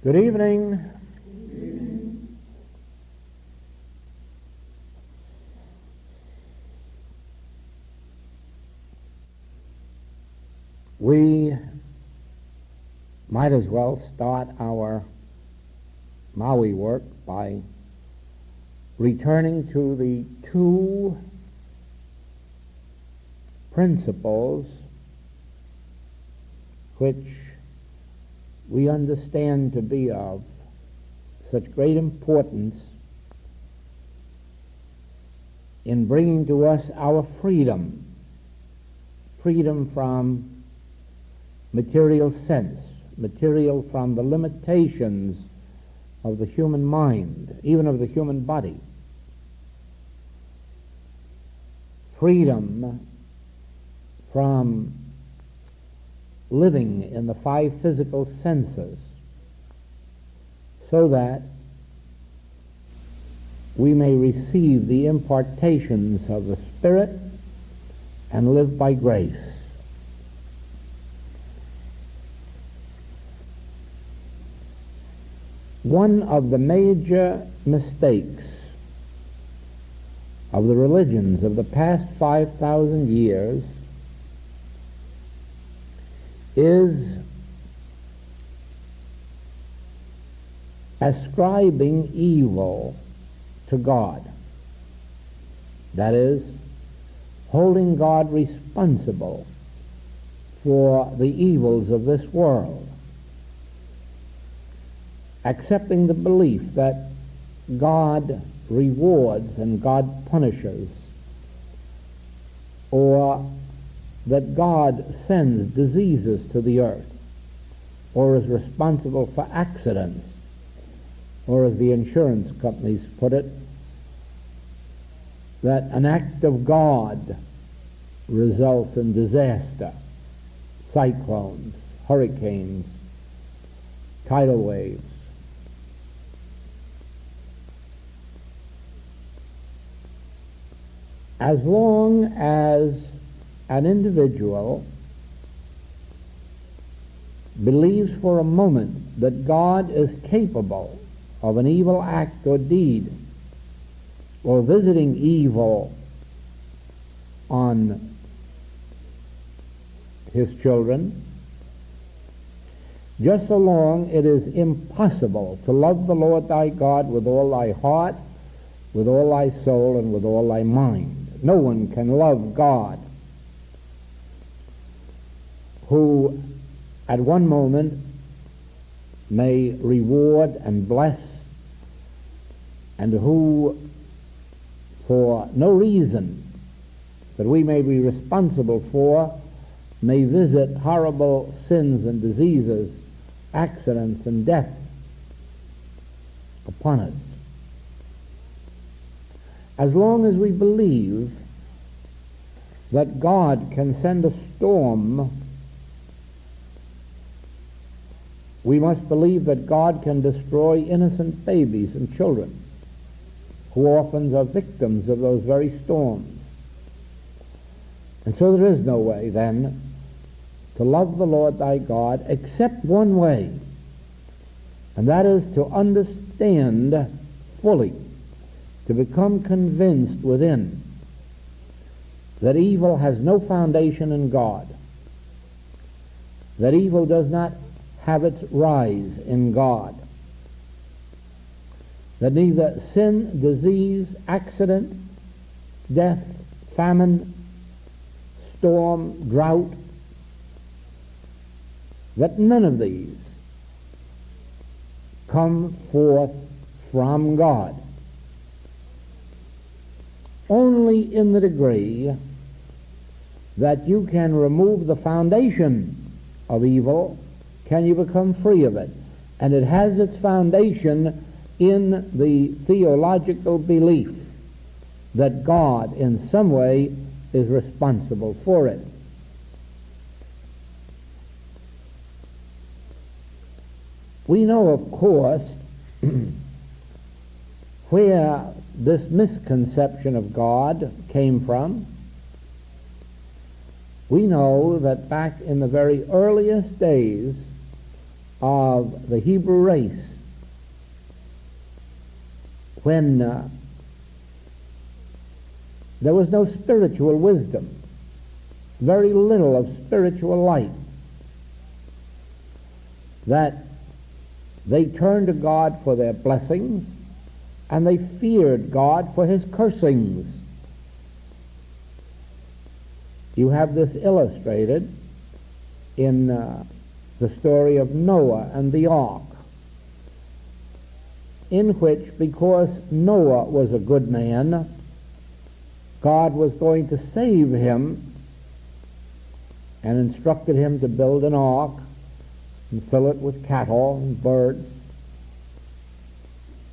Good evening. We might as well start our Maui work by returning to the two principles which we understand to be of such great importance in bringing to us our freedom from material sense, material from the limitations of the human mind, even of the human body. Freedom from living in the five physical senses, so that we may receive the impartations of the Spirit and live by grace. One of the major mistakes of the religions of the past 5,000 years is ascribing evil to God. That is, holding God responsible for the evils of this world, accepting the belief that God rewards and God punishes, or that God sends diseases to the earth, or is responsible for accidents, or as the insurance companies put it, that an act of God results in disaster, cyclones, hurricanes, tidal waves. As long as an individual believes for a moment that God is capable of an evil act or deed, or visiting evil on his children, just so long it is impossible to love the Lord thy God with all thy heart, with all thy soul, and with all thy mind. No one can love God who at one moment may reward and bless, and who for no reason that we may be responsible for may visit horrible sins and diseases, accidents and death upon us. As long as we believe that God can send a storm, we must believe that God can destroy innocent babies and children who often are victims of those very storms. And so there is no way then to love the Lord thy God except one way, and that is to understand fully, to become convinced within that evil has no foundation in God, that evil does not have its rise in God, that neither sin, disease, accident, death, famine, storm, drought, that none of these come forth from God. Only in the degree that you can remove the foundation of evil can you become free of it. And it has its foundation in the theological belief that God in some way is responsible for it. We know, of course, where this misconception of God came from. We know that back in the very earliest days of the Hebrew race, when there was no spiritual wisdom, very little of spiritual light, that they turned to God for their blessings, and they feared God for his cursings. You have this illustrated in the story of Noah and the ark, in which, because Noah was a good man, God was going to save him and instructed him to build an ark and fill it with cattle and birds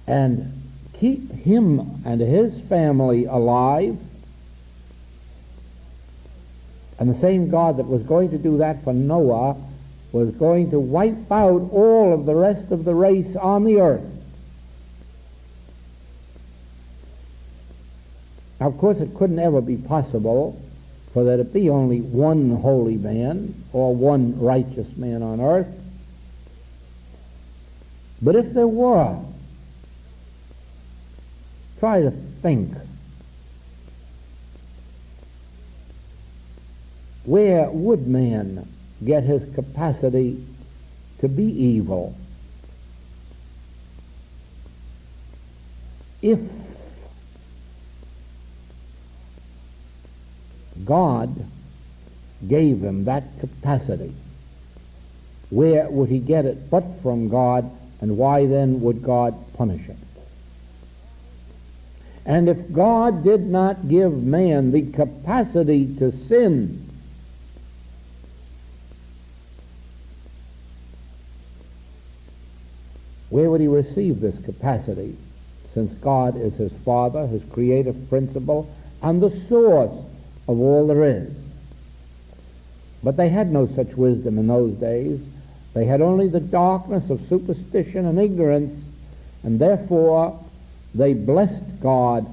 and keep him and his family alive. And the same God that was going to do that for Noah was going to wipe out all of the rest of the race on the earth. Now, of course, it couldn't ever be possible for there to be only one holy man or one righteous man on earth. But if there were, try to think, where would man get his capacity to be evil? If God gave him that capacity, where would he get it but from God, and why then would God punish him? And if God did not give man the capacity to sin, where would he receive this capacity, since God is his Father, his creative principle, and the source of all there is? But they had no such wisdom in those days. They had only the darkness of superstition and ignorance, and therefore they blessed God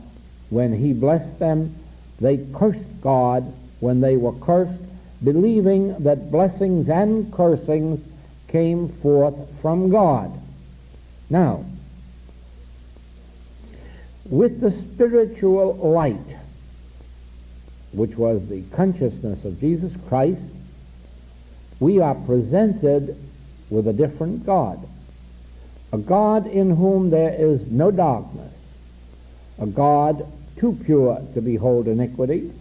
when he blessed them. They cursed God when they were cursed, believing that blessings and cursings came forth from God. Now, with the spiritual light, which was the consciousness of Jesus Christ, we are presented with a different God. A God in whom there is no darkness. A God too pure to behold iniquity.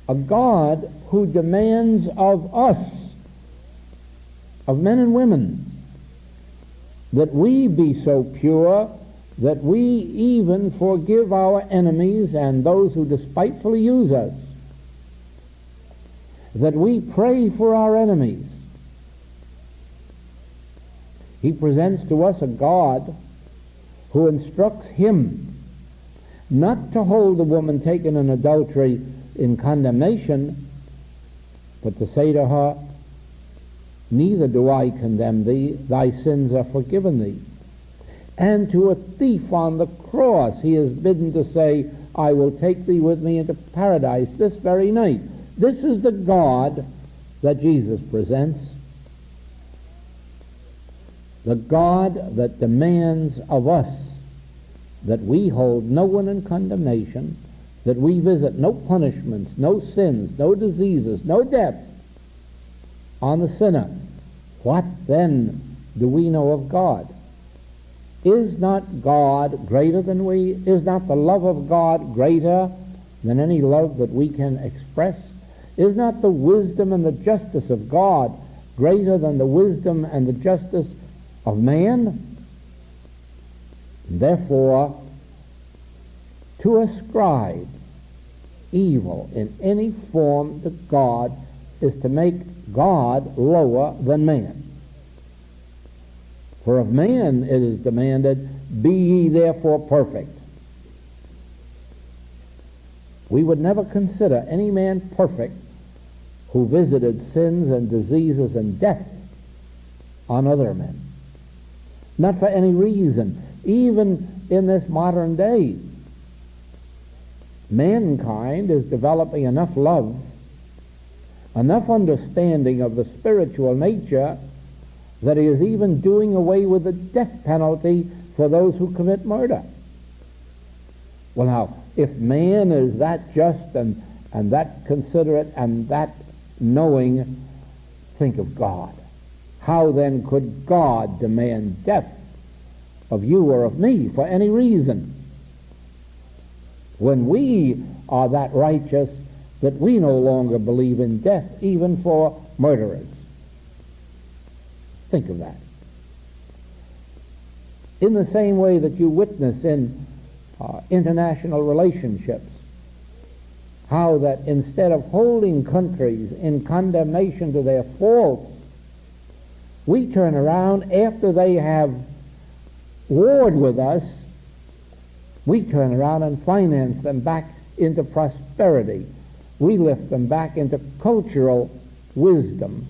A God who demands of us, of men and women, that we be so pure that we even forgive our enemies and those who despitefully use us, that we pray for our enemies. He presents to us a God who instructs him not to hold the woman taken in adultery in condemnation, but to say to her, "Neither do I condemn thee, thy sins are forgiven thee." And to a thief on the cross he is bidden to say, "I will take thee with me into paradise this very night." This is the God that Jesus presents. The God that demands of us that we hold no one in condemnation, that we visit no punishments, no sins, no diseases, no death on the sinner. What then do we know of God? Is not God greater than we? Is not the love of God greater than any love that we can express? Is not the wisdom and the justice of God greater than the wisdom and the justice of man? Therefore, to ascribe evil in any form to God is to make God lower than man. For of man it is demanded, "Be ye therefore perfect." We would never consider any man perfect who visited sins and diseases and death on other men. Not for any reason. Even in this modern day, mankind is developing enough love, enough understanding of the spiritual nature, that he is even doing away with the death penalty for those who commit murder. Well, now, if man is that just and that considerate and that knowing, think of God. How then could God demand death of you or of me for any reason, when we are that righteous that we no longer believe in death even for murderers? Think of that. In the same way that you witness in international relationships, how that instead of holding countries in condemnation to their faults, we turn around after they have warred with us, we turn around and finance them back into prosperity. We lift them back into cultural wisdom.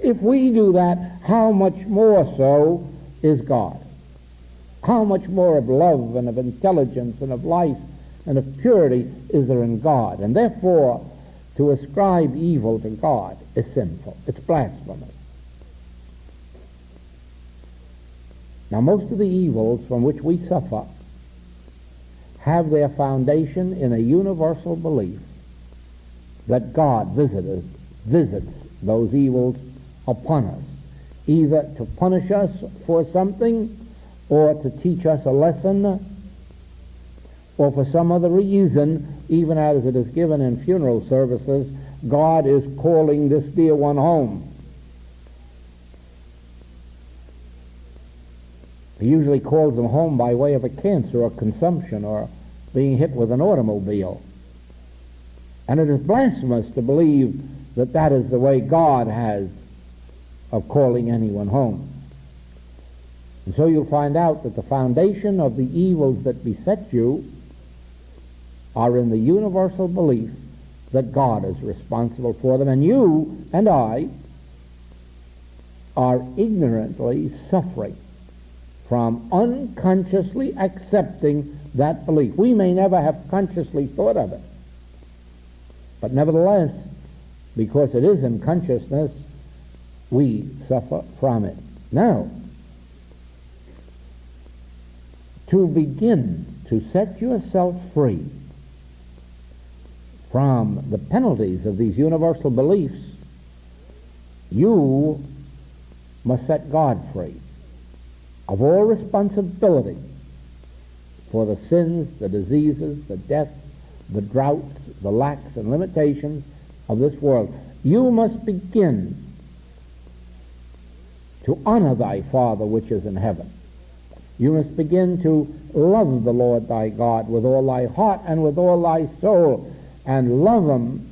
If we do that, how much more so is God? How much more of love and of intelligence and of life and of purity is there in God? And therefore, to ascribe evil to God is sinful. It's blasphemous. Now, most of the evils from which we suffer have their foundation in a universal belief that God visits those evils upon us, either to punish us for something, or to teach us a lesson, or for some other reason, even as it is given in funeral services, God is calling this dear one home. He usually calls them home by way of a cancer or consumption or being hit with an automobile. And it is blasphemous to believe that that is the way God has of calling anyone home. And so you'll find out that the foundation of the evils that beset you are in the universal belief that God is responsible for them, and you and I are ignorantly suffering from unconsciously accepting that belief. We may never have consciously thought of it, but nevertheless, because it is in consciousness, we suffer from it. Now, to begin to set yourself free from the penalties of these universal beliefs, you must set God free of all responsibility for the sins, the diseases, the deaths, the droughts, the lacks and limitations of this world. You must begin to honor thy Father which is in heaven. You must begin to love the Lord thy God with all thy heart and with all thy soul, and love him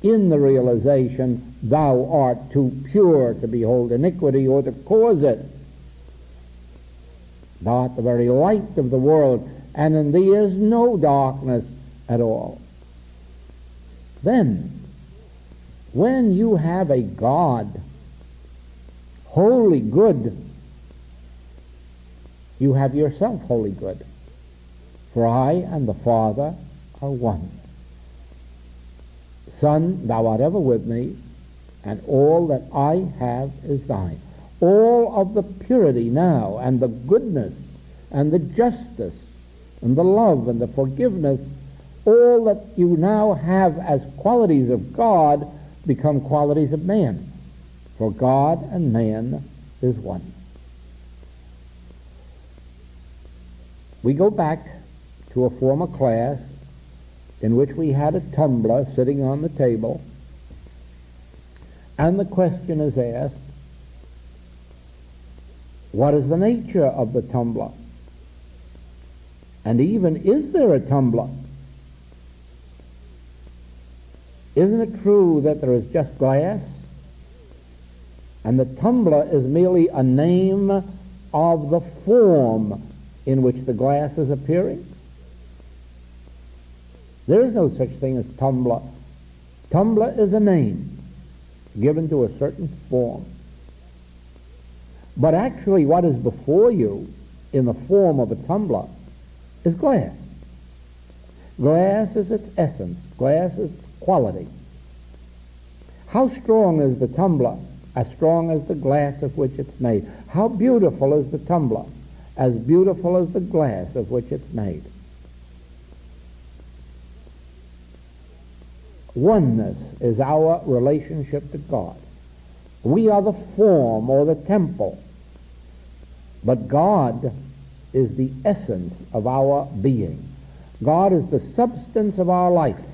in the realization thou art too pure to behold iniquity or to cause it. Thou art the very light of the world, and in thee is no darkness at all. Then, when you have a God wholly good, you have yourself wholly good. For I and the Father are one. Son, thou art ever with me, and all that I have is thine. All of the purity now, and the goodness, and the justice, and the love, and the forgiveness, all that you now have as qualities of God become qualities of man. For God and man is one. We go back to a former class in which we had a tumbler sitting on the table, and the question is asked, what is the nature of the tumbler? And even, is there a tumbler? Isn't it true that there is just glass? And the tumbler is merely a name of the form in which the glass is appearing? There is no such thing as tumbler. Tumbler is a name given to a certain form. But actually what is before you in the form of a tumbler is glass. Glass is its essence. Glass is its quality. How strong is the tumbler as strong as the glass of which it's made. How beautiful is the tumbler, as beautiful as the glass of which it's made. Oneness is our relationship to God. We are the form or the temple, but God is the essence of our being. God is the substance of our life,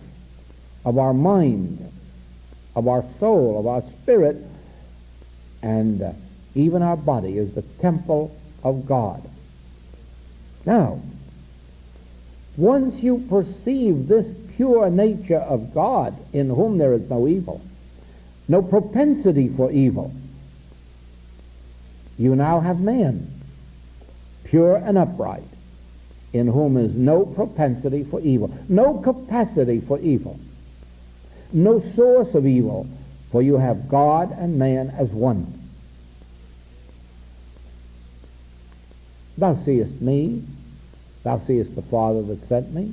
of our mind, of our soul, of our spirit, and even our body is the temple of God. Now, once you perceive this pure nature of God, in whom there is no evil, no propensity for evil, you now have man, pure and upright, in whom is no propensity for evil, no capacity for evil, no source of evil, for you have God and man as one. Thou seest me, thou seest the Father that sent me,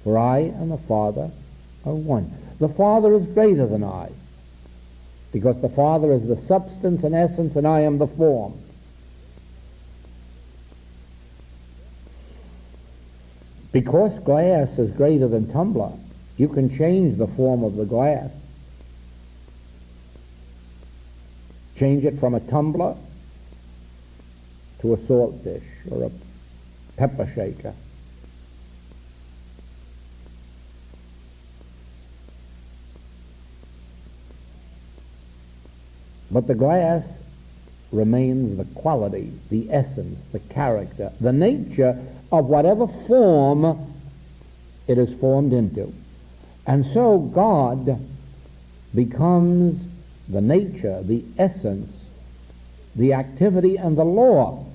for I and the Father are one. The Father is greater than I, because the Father is the substance and essence, and I am the form. Because glass is greater than tumbler, you can change the form of the glass. Change it from a tumbler to a salt dish or a pepper shaker. But the glass remains the quality, the essence, the character, the nature of whatever form it is formed into. And so God becomes the nature, the essence, the activity, and the law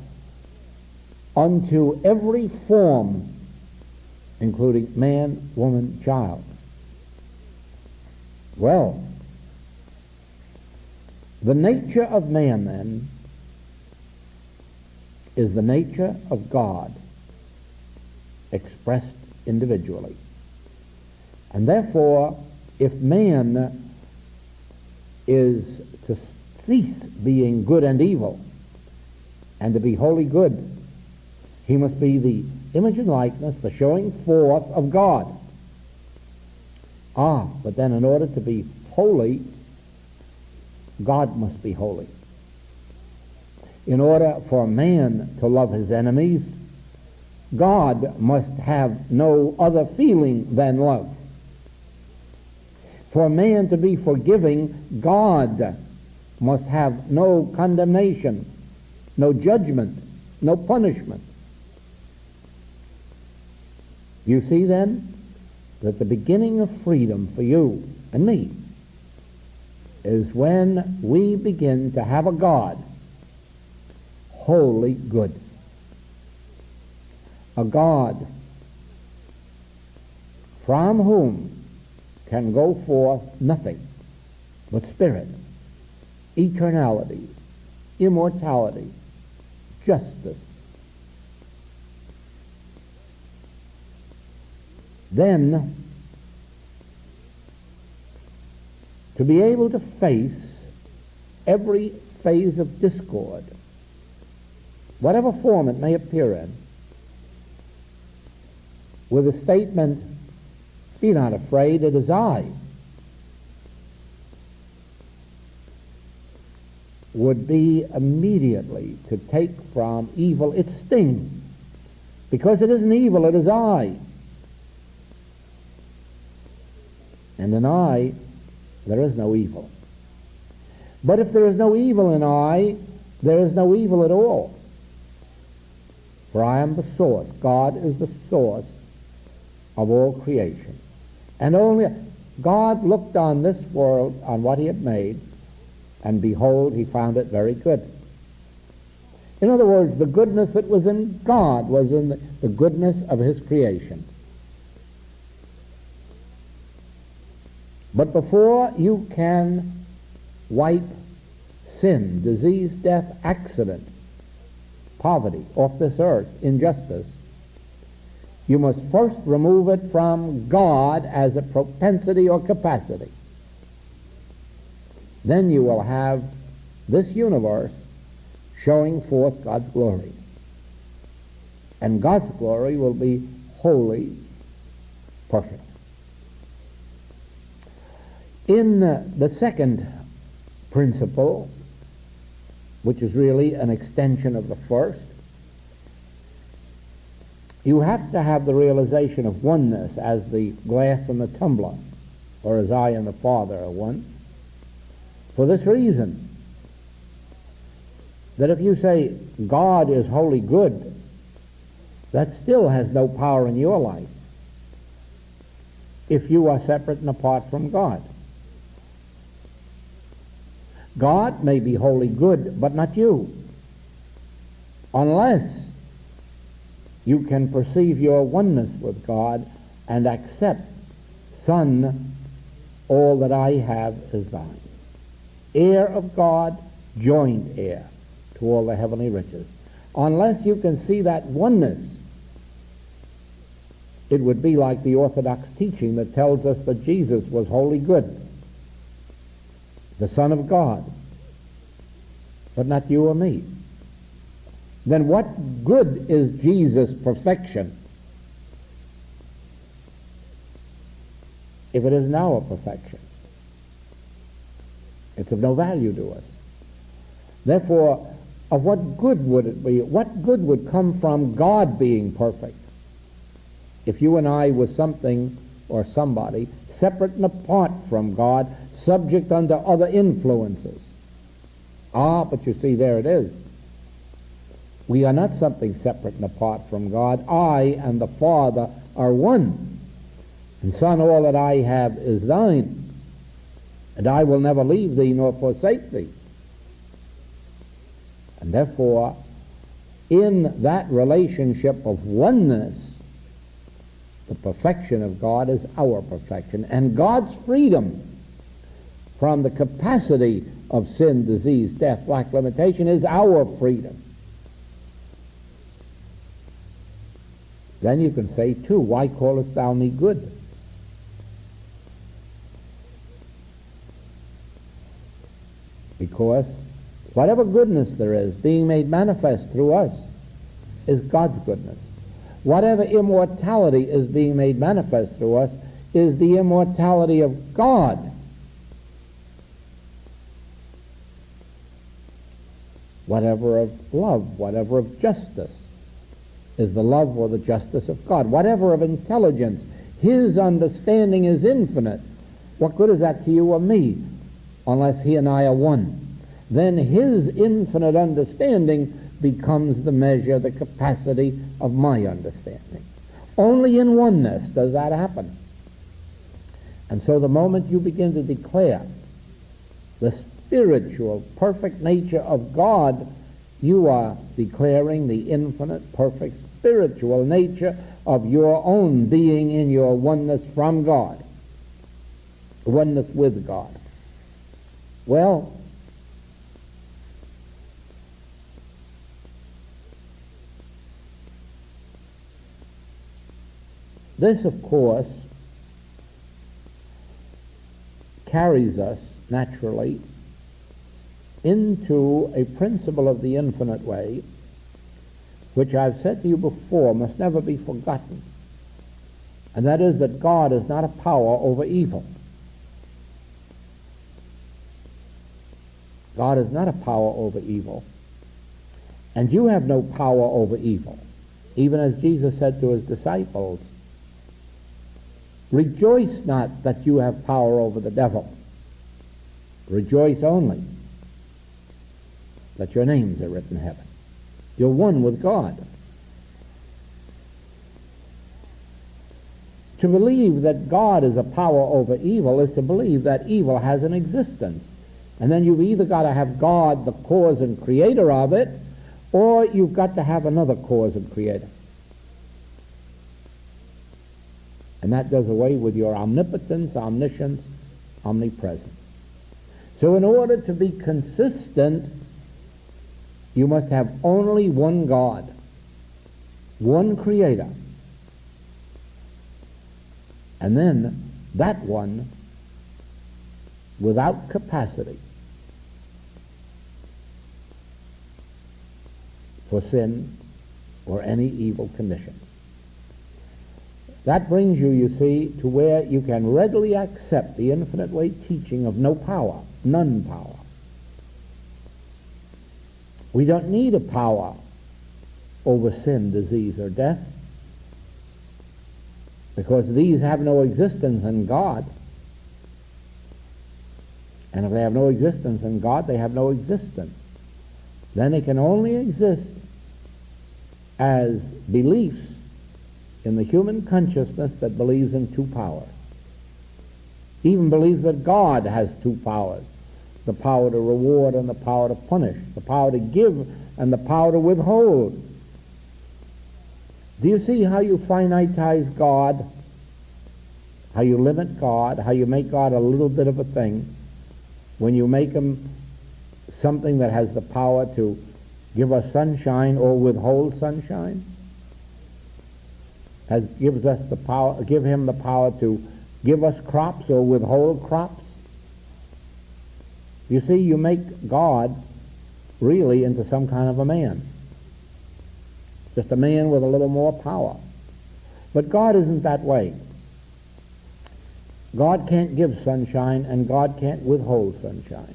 unto every form, including man, woman, child. Well, the nature of man, then, is the nature of God expressed individually. And therefore, if man is to cease being good and evil and to be wholly good, he must be the image and likeness, the showing forth of God. But then in order to be holy, God must be holy. In order for man to love his enemies, God must have no other feeling than love. For man to be forgiving, God must have no condemnation, no judgment, no punishment. You see then that the beginning of freedom for you and me is when we begin to have a God wholly good. A God from whom can go forth nothing but spirit, eternality, immortality, justice. Then, to be able to face every phase of discord, whatever form it may appear in, with a statement, "Be not afraid, it is I," would be immediately to take from evil its sting. Because it isn't evil, it is I. And in I, there is no evil. But if there is no evil in I, there is no evil at all. For I am the source. God is the source of all creation. And only God looked on this world, on what he had made, and behold, he found it very good. In other words, the goodness that was in God was in the goodness of his creation. But before you can wipe sin, disease, death, accident, poverty off this earth, injustice, you must first remove it from God as a propensity or capacity. Then you will have this universe showing forth God's glory. And God's glory will be wholly perfect. In the second principle, which is really an extension of the first, you have to have the realization of oneness as the glass and the tumbler, or as I and the Father are one. For this reason, that if you say God is wholly good, that still has no power in your life if you are separate and apart from God. God may be wholly good, but not you, unless you can perceive your oneness with God and accept, Son, all that I have is thine. Heir of God, joint heir to all the heavenly riches. Unless you can see that oneness, it would be like the Orthodox teaching that tells us that Jesus was wholly good, the Son of God, but not you or me. Then what good is Jesus' perfection if it isn't our perfection? It's of no value to us. Therefore, of what good would it be? What good would come from God being perfect if you and I were something or somebody separate and apart from God, subject under other influences? But you see, there it is. We are not something separate and apart from God. I and the Father are one. And Son, all that I have is thine, and I will never leave thee nor forsake thee. And therefore, in that relationship of oneness, the perfection of God is our perfection, and God's freedom from the capacity of sin, disease, death, lack, limitation is our freedom. Then you can say, too, why callest thou me good? Because whatever goodness there is being made manifest through us is God's goodness. Whatever immortality is being made manifest through us is the immortality of God. Whatever of love, whatever of justice, is the love or the justice of God. Whatever of intelligence, His understanding is infinite. What good is that to you or me unless He and I are one? Then His infinite understanding becomes the measure, the capacity of my understanding. Only in oneness does that happen. And so the moment you begin to declare the spiritual, perfect nature of God, you are declaring the infinite, perfect, spiritual nature of your own being in your oneness from God, oneness with God. Well, this, of course, carries us naturally into a principle of the infinite way, which I've said to you before must never be forgotten. And that is that God is not a power over evil. God is not a power over evil. And you have no power over evil. Even as Jesus said to His disciples, rejoice not that you have power over the devil. Rejoice only that your names are written in heaven. You're one with God. To believe that God is a power over evil is to believe that evil has an existence. And then you've either got to have God, the cause and creator of it, or you've got to have another cause and creator. And that does away with your omnipotence, omniscience, omnipresence. So in order to be consistent, you must have only one God, one creator. And then that one, without capacity, for sin or any evil condition. That brings you, you see, to where you can readily accept the infinite way teaching of no power, none power. We don't need a power over sin, disease, or death, because these have no existence in God. And if they have no existence in God, they have no existence. Then they can only exist as beliefs in the human consciousness that believes in two powers. Even believes that God has two powers, the power to reward and the power to punish, the power to give and the power to withhold. Do you see how you finitize God, how you limit God, how you make God a little bit of a thing when you make him something that has the power to give us sunshine or withhold sunshine? Gives us the power, give him the power to give us crops or withhold crops. You see, you make God really into some kind of a man. Just a man with a little more power. But God isn't that way. God can't give sunshine and God can't withhold sunshine.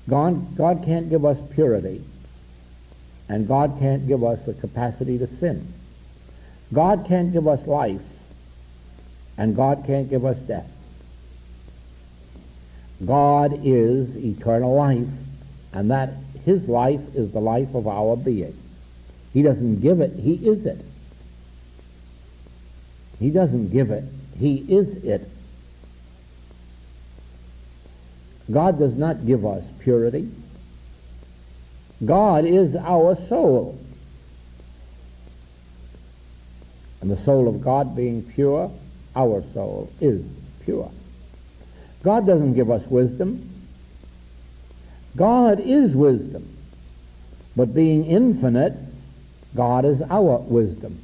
God can't give us purity and God can't give us the capacity to sin. God can't give us life and God can't give us death. God is eternal life, and that his life is the life of our being. He doesn't give it, he is it. He doesn't give it, he is it. God does not give us purity. God is our soul. And the soul of God being pure, our soul is pure. God doesn't give us wisdom. God is wisdom. But being infinite, God is our wisdom.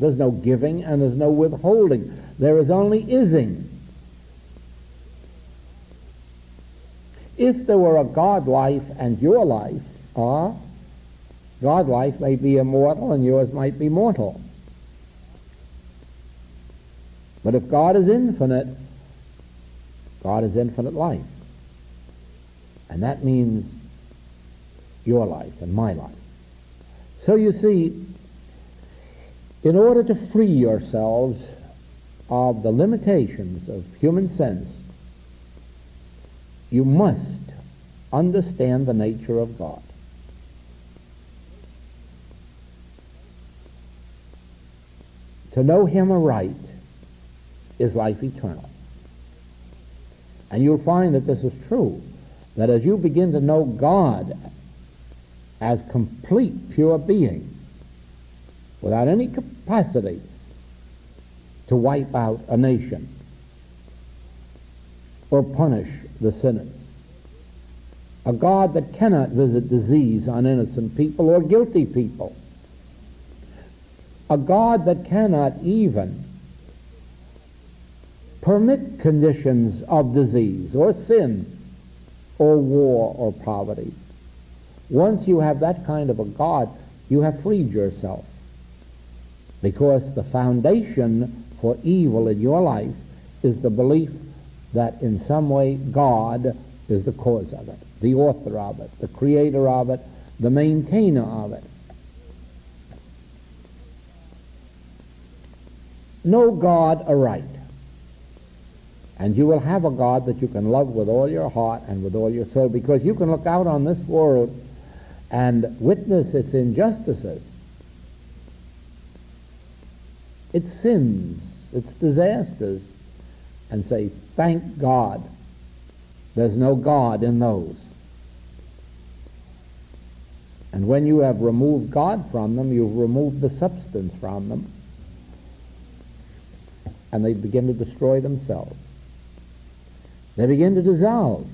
There's no giving and there's no withholding. There is only ising. If there were a God life and your life, God life may be immortal and yours might be mortal. But if God is infinite life. And that means your life and my life. So you see, in order to free yourselves of the limitations of human sense, you must understand the nature of God. To know him aright is life eternal. And you'll find that this is true, that as you begin to know God as complete pure being, without any capacity to wipe out a nation or punish the sinners, a God that cannot visit disease on innocent people or guilty people, a God that cannot even permit conditions of disease or sin or war or poverty. Once you have that kind of a God, you have freed yourself, because the foundation for evil in your life is the belief that in some way God is the cause of it, the author of it, the creator of it, the maintainer of it. Know God aright, and you will have a God that you can love with all your heart and with all your soul, because you can look out on this world and witness its injustices, its sins, its disasters, and say, thank God there's no God in those. And when you have removed God from them, you've removed the substance from them, and they begin to destroy themselves. They begin to dissolve.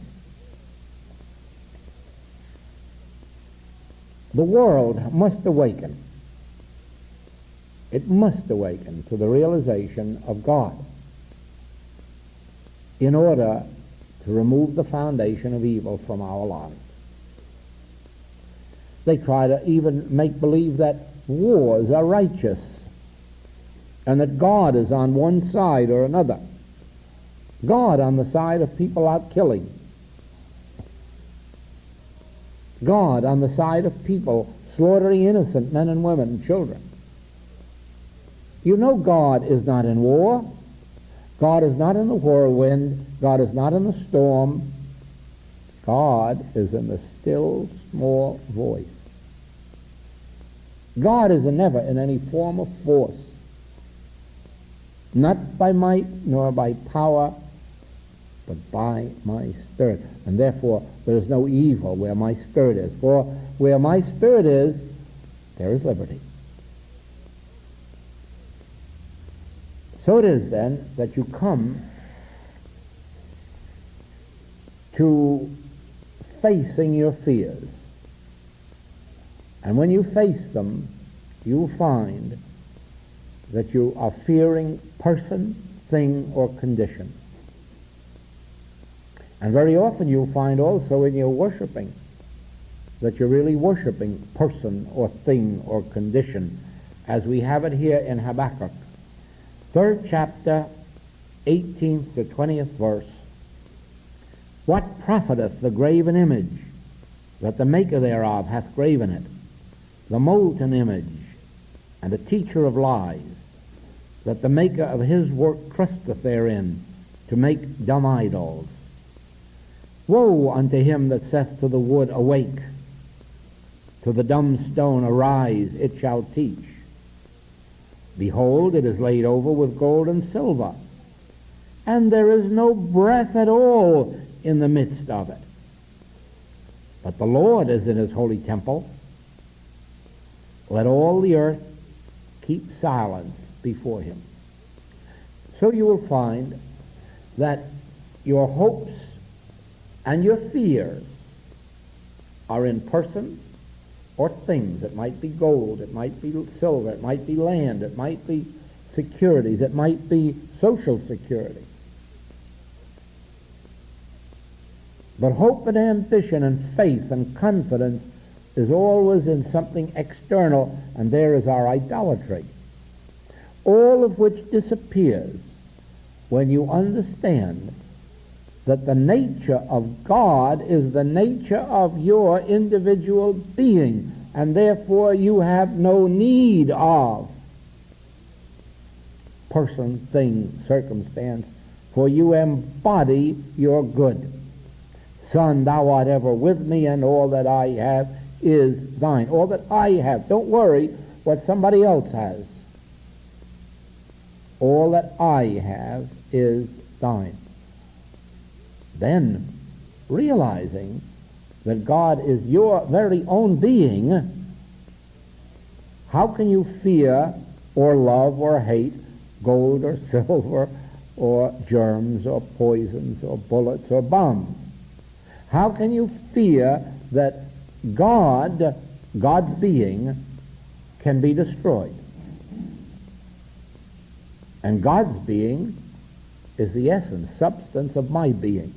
The world must awaken. It must awaken to the realization of God in order to remove the foundation of evil from our lives. They try to even make believe that wars are righteous and that God is on one side or another. God on the side of people out killing. God on the side of people slaughtering innocent men and women and children. You know God is not in war. God is not in the whirlwind. God is not in the storm. God is in the still, small voice. God is never in any form of force, not by might nor by power, but by my Spirit. And therefore there is no evil where my Spirit is. For where my Spirit is, there is liberty. So it is then that you come to facing your fears. And when you face them, you find that you are fearing person, thing, or condition. And very often you'll find also in your worshiping that you're really worshiping person or thing or condition, as we have it here in Habakkuk. 3rd chapter, 18th to 20th verse. What profiteth the graven image, that the maker thereof hath graven it, the molten image, and a teacher of lies, that the maker of his work trusteth therein, to make dumb idols? Woe unto him that saith to the wood, Awake! To the dumb stone, Arise, it shall teach. Behold, it is laid over with gold and silver, and there is no breath at all in the midst of it. But the Lord is in his holy temple. Let all the earth keep silence before him. So you will find that your hopes and your fears are in persons or things. It might be gold, it might be silver, it might be land, it might be securities, it might be social security. But hope and ambition and faith and confidence is always in something external, and there is our idolatry. All of which disappears when you understand that the nature of God is the nature of your individual being, and therefore you have no need of person, thing, circumstance, for you embody your good. Son, thou art ever with me, and all that I have is thine. All that I have. Don't worry what somebody else has. All that I have is thine. Then, realizing that God is your very own being, how can you fear or love or hate gold or silver or germs or poisons or bullets or bombs? How can you fear that God's being, can be destroyed? And God's being is the essence, substance of my being.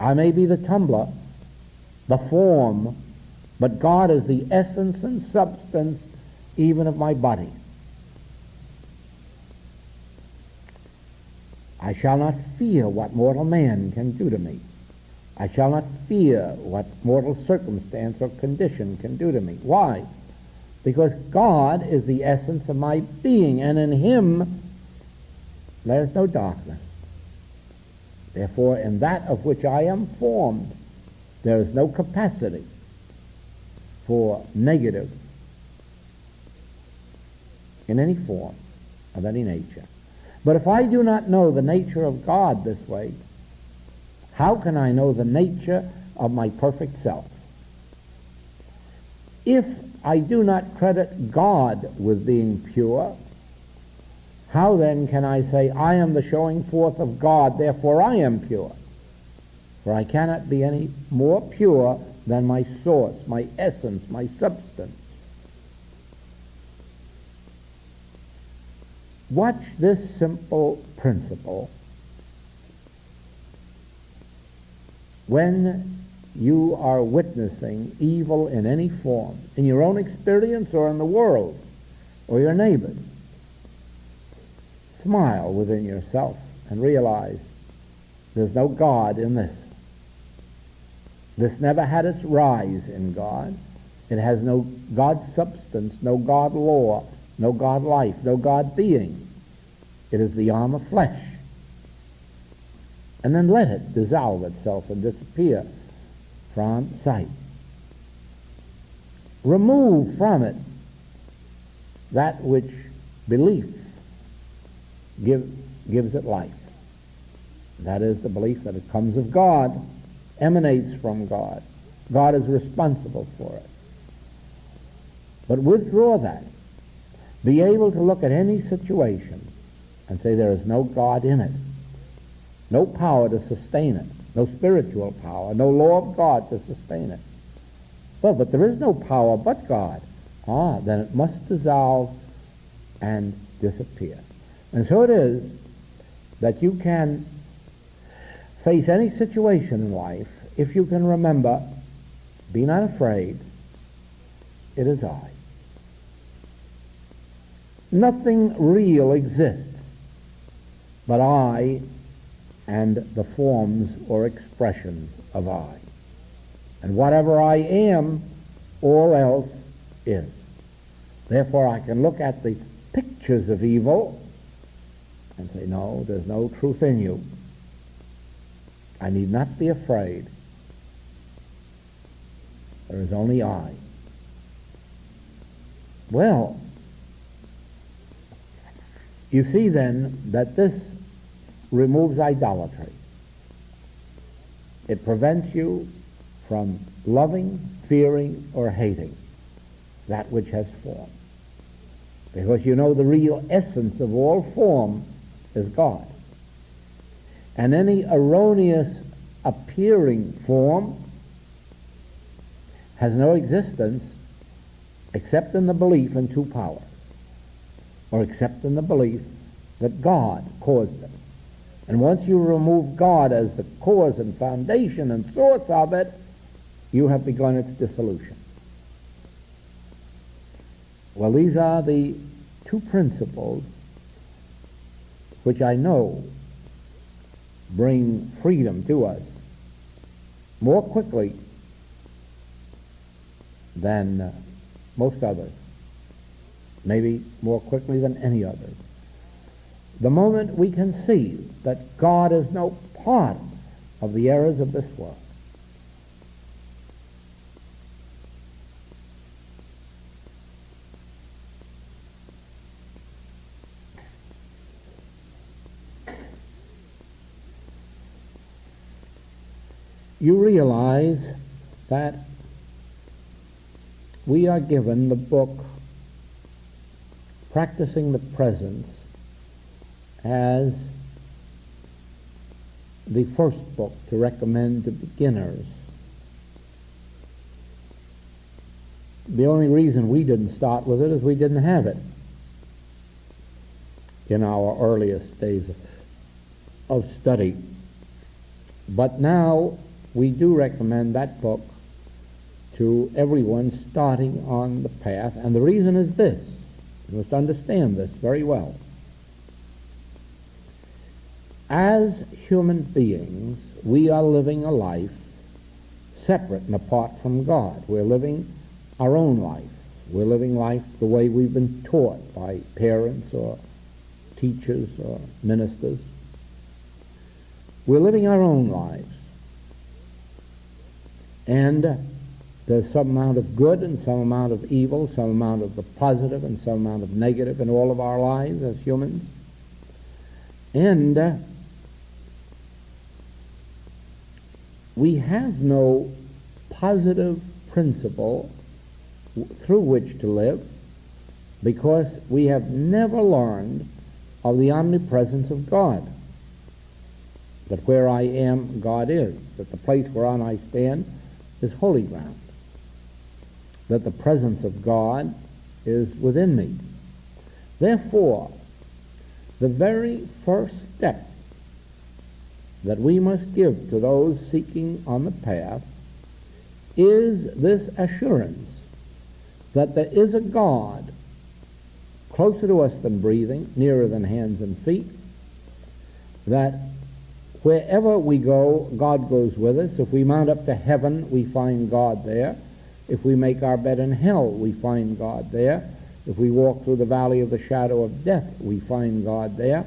I may be the tumbler, the form, but God is the essence and substance even of my body. I shall not fear what mortal man can do to me. I shall not fear what mortal circumstance or condition can do to me. Why? Because God is the essence of my being, and in him there is no darkness. Therefore, in that of which I am formed, there is no capacity for negative in any form of any nature. But if I do not know the nature of God this way, how can I know the nature of my perfect self? If I do not credit God with being pure, how then can I say, I am the showing forth of God, therefore I am pure? For I cannot be any more pure than my source, my essence, my substance. Watch this simple principle. When you are witnessing evil in any form, in your own experience or in the world or your neighbors, smile within yourself and realize there's no God in this. This never had its rise in God. It has no God substance, no God law, no God life, no God being. It is the arm of flesh. And then let it dissolve itself and disappear from sight. Remove from it that which belief gives it life. That is the belief that it comes of God, emanates from God. God is responsible for it. But withdraw that. Be able to look at any situation and say there is no God in it. No power to sustain it. No spiritual power. No law of God to sustain it. Well, but there is no power but God. Then it must dissolve and disappear. And so it is that you can face any situation in life if you can remember, be not afraid, it is I. Nothing real exists but I and the forms or expressions of I. And whatever I am, all else is. Therefore I can look at the pictures of evil and say, no, there's no truth in you. I need not be afraid. There is only I. Well, you see then that this removes idolatry. It prevents you from loving, fearing, or hating that which has form. Because you know the real essence of all form is God. And any erroneous appearing form has no existence except in the belief in two powers, or except in the belief that God caused it. And once you remove God as the cause and foundation and source of it, you have begun its dissolution. Well, these are the two principles which I know bring freedom to us more quickly than most others, maybe more quickly than any others. The moment we can see that God is no part of the errors of this world. You realize that we are given the book Practicing the Presence as the first book to recommend to beginners. The only reason we didn't start with it is we didn't have it in our earliest days of study. But now we do recommend that book to everyone starting on the path, and the reason is this. You must understand this very well. As human beings, we are living a life separate and apart from God. We're living our own life. We're living life the way we've been taught by parents or teachers or ministers. We're living our own lives. And there's some amount of good and some amount of evil, some amount of the positive and some amount of negative in all of our lives as humans. And we have no positive principle through which to live because we have never learned of the omnipresence of God. That where I am, God is. That the place whereon I stand is holy ground. That the presence of God is within me. Therefore, the very first step that we must give to those seeking on the path is this assurance that there is a God closer to us than breathing, nearer than hands and feet, that wherever we go, God goes with us. If we mount up to heaven, we find God there. If we make our bed in hell, we find God there. If we walk through the valley of the shadow of death, we find God there.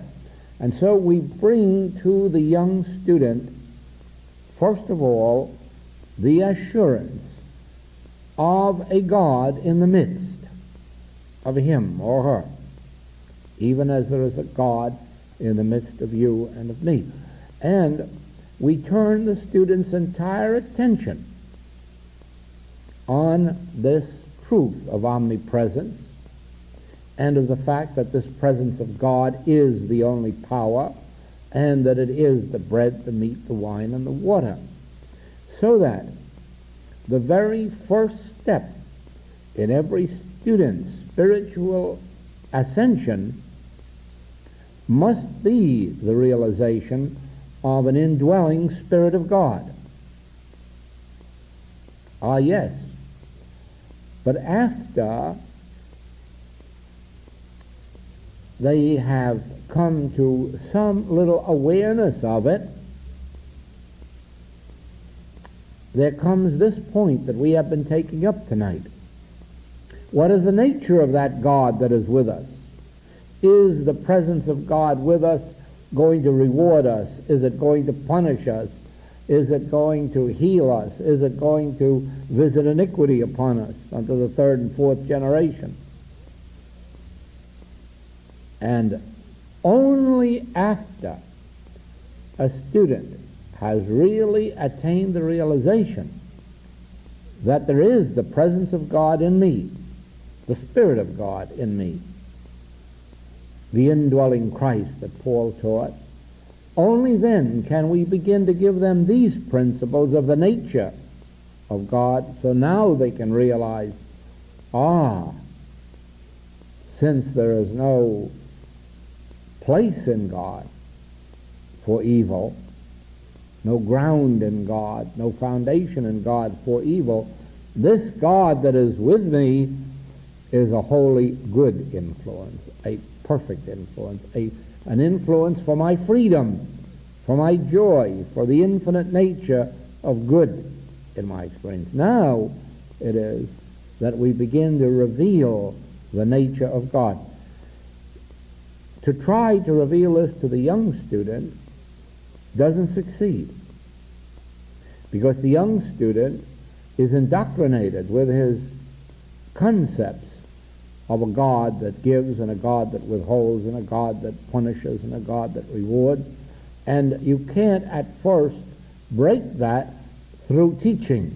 And so we bring to the young student, first of all, the assurance of a God in the midst of him or her, even as there is a God in the midst of you and of me. And we turn the student's entire attention on this truth of omnipresence and of the fact that this presence of God is the only power, and that it is the bread, the meat, the wine, and the water. So that the very first step in every student's spiritual ascension must be the realization of an indwelling Spirit of God. Ah, yes. But after they have come to some little awareness of it, there comes this point that we have been taking up tonight. What is the nature of that God that is with us? Is the presence of God with us going to reward us? Is it going to punish us? Is it going to heal us? Is it going to visit iniquity upon us unto the third and fourth generation? And only after a student has really attained the realization that there is the presence of God in me, the Spirit of God in me, the indwelling Christ that Paul taught, only then can we begin to give them these principles of the nature of God, so now they can realize, since there is no place in God for evil, no ground in God, no foundation in God for evil, this God that is with me is a wholly good influence, a perfect influence, an influence for my freedom, for my joy, for the infinite nature of good in my experience. Now it is that we begin to reveal the nature of God. To try to reveal this to the young student doesn't succeed, because the young student is indoctrinated with his concepts of a God that gives and a God that withholds and a God that punishes and a God that rewards. And you can't at first break that through teaching.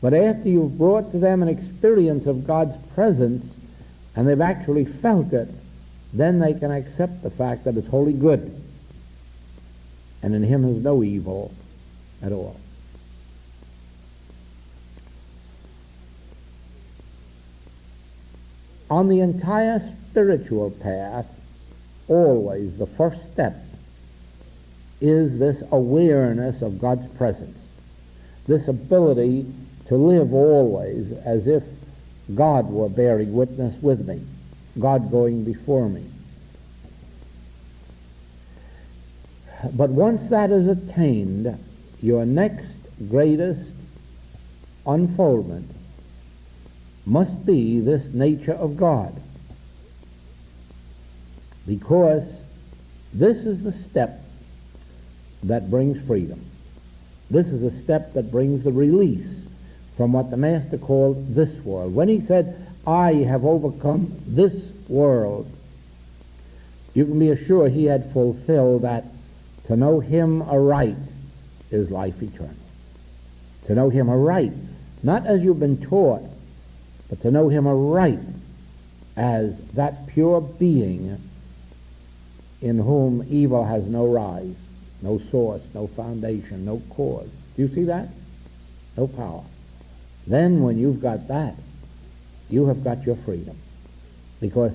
But after you've brought to them an experience of God's presence and they've actually felt it, then they can accept the fact that it's wholly good, and in him is no evil at all. On the entire spiritual path, always the first step is this awareness of God's presence, this ability to live always as if God were bearing witness with me, God going before me. But once that is attained, your next greatest unfoldment must be this nature of God, because this is the step that brings freedom. This is the step that brings the release from what the Master called this world. When he said, I have overcome this world, you can be assured he had fulfilled that. To know him aright is life eternal. To know him aright, not as you've been taught, but to know him aright as that pure being in whom evil has no rise, no source, no foundation, no cause. Do you see that? No power. Then when you've got that, you have got your freedom. Because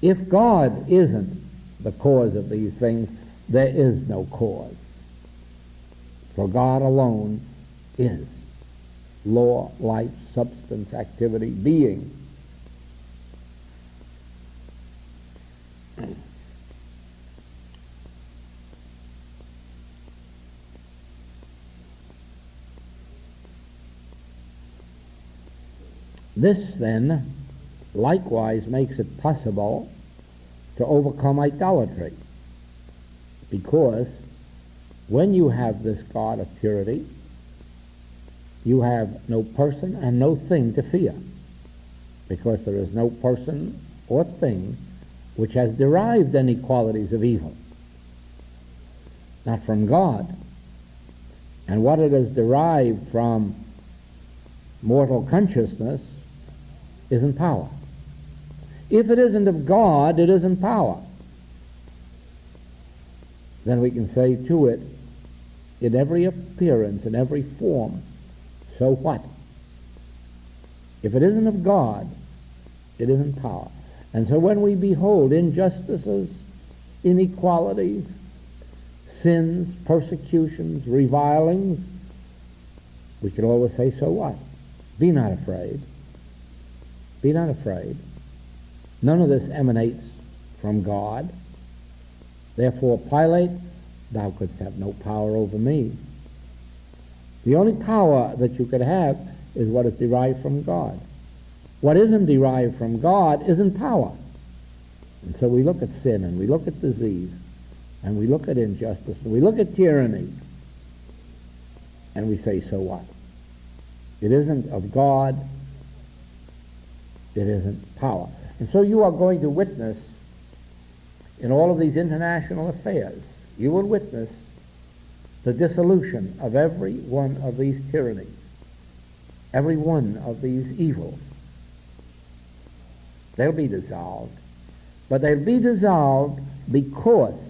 if God isn't the cause of these things, there is no cause. For God alone is. law, life, substance, activity, being. This, then, likewise makes it possible to overcome idolatry, because when you have this God of purity, you have no person and no thing to fear, because there is no person or thing which has derived any qualities of evil, not from God. And what it has derived from mortal consciousness isn't power. If it isn't of God, it isn't power. Then we can say to it, in every appearance, in every form, so what? If it isn't of God, it isn't power. And so when we behold injustices, inequalities, sins, persecutions, revilings, we can always say, so what? Be not afraid. Be not afraid. None of this emanates from God. Therefore, Pilate, thou couldst have no power over me. The only power that you could have is what is derived from God. What isn't derived from God isn't power. And so we look at sin, and we look at disease, and we look at injustice, and we look at tyranny, and we say, so what? It isn't of God. It isn't power. And so you are going to witness in all of these international affairs, you will witness the dissolution of every one of these tyrannies, every one of these evils. They'll be dissolved. But they'll be dissolved because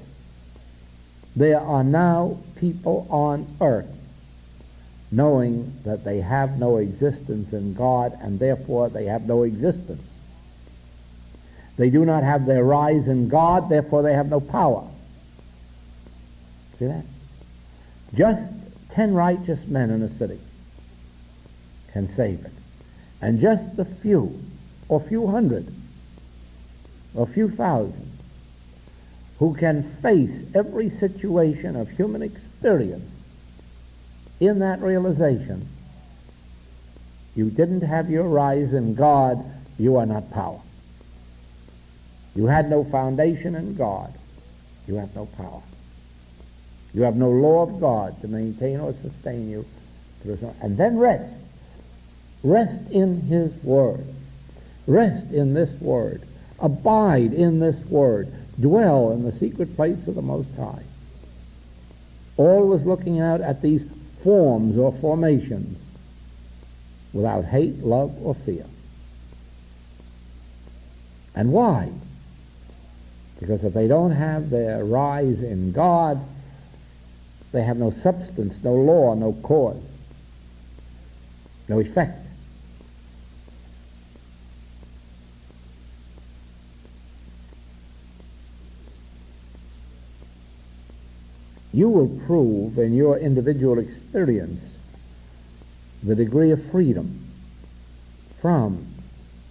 there are now people on earth knowing that they have no existence in God, and therefore they have no existence. They do not have their rise in God, therefore they have no power. See that? Just 10 righteous men in a city can save it. And just a few, or few hundred, or few thousand, who can face every situation of human experience in that realization, you didn't have your rise in God, you are not power. You had no foundation in God, you have no power. You have no law of God to maintain or sustain you. And then rest. Rest in His Word. Rest in this Word. Abide in this Word. Dwell in the secret place of the Most High. Always looking out at these forms or formations without hate, love, or fear. And why? Because if they don't have their rise in God, they have no substance, no law, no cause, no effect. You will prove in your individual experience the degree of freedom from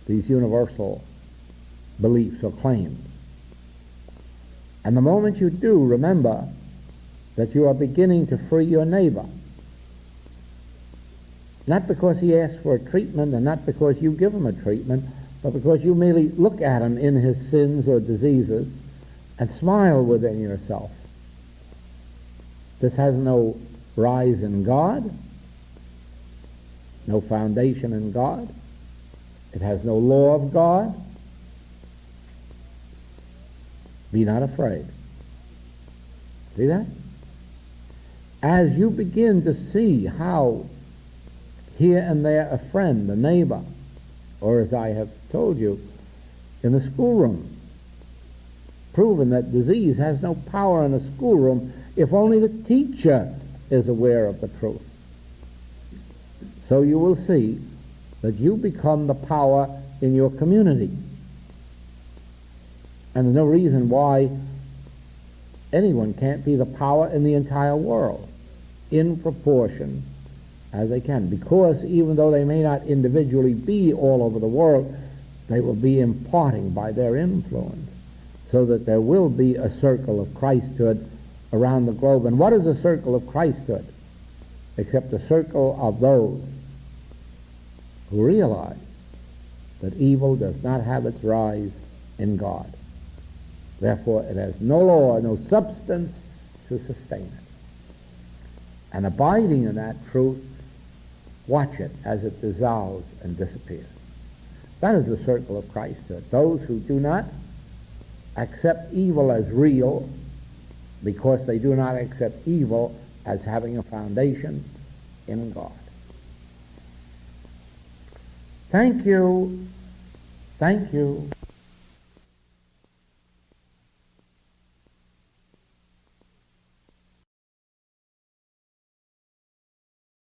these universal beliefs or claims. And the moment you do, remember that you are beginning to free your neighbor. Not because he asks for a treatment, and not because you give him a treatment, but because you merely look at him in his sins or diseases and smile within yourself. This has no rise in God, no foundation in God. It has no law of God. Be not afraid. See that? As you begin to see how here and there a friend, a neighbor, or as I have told you, in the schoolroom, proven that disease has no power in the schoolroom if only the teacher is aware of the truth. So you will see that you become the power in your community. And there's no reason why anyone can't be the power in the entire world, in proportion as they can, because even though they may not individually be all over the world, they will be imparting by their influence, so that there will be a circle of Christhood around the globe. And what is a circle of Christhood except a circle of those who realize that evil does not have its rise in God. Therefore, it has no law, no substance to sustain it. And abiding in that truth, watch it as it dissolves and disappears. That is the circle of Christhood. Those who do not accept evil as real, because they do not accept evil as having a foundation in God. Thank you. Thank you.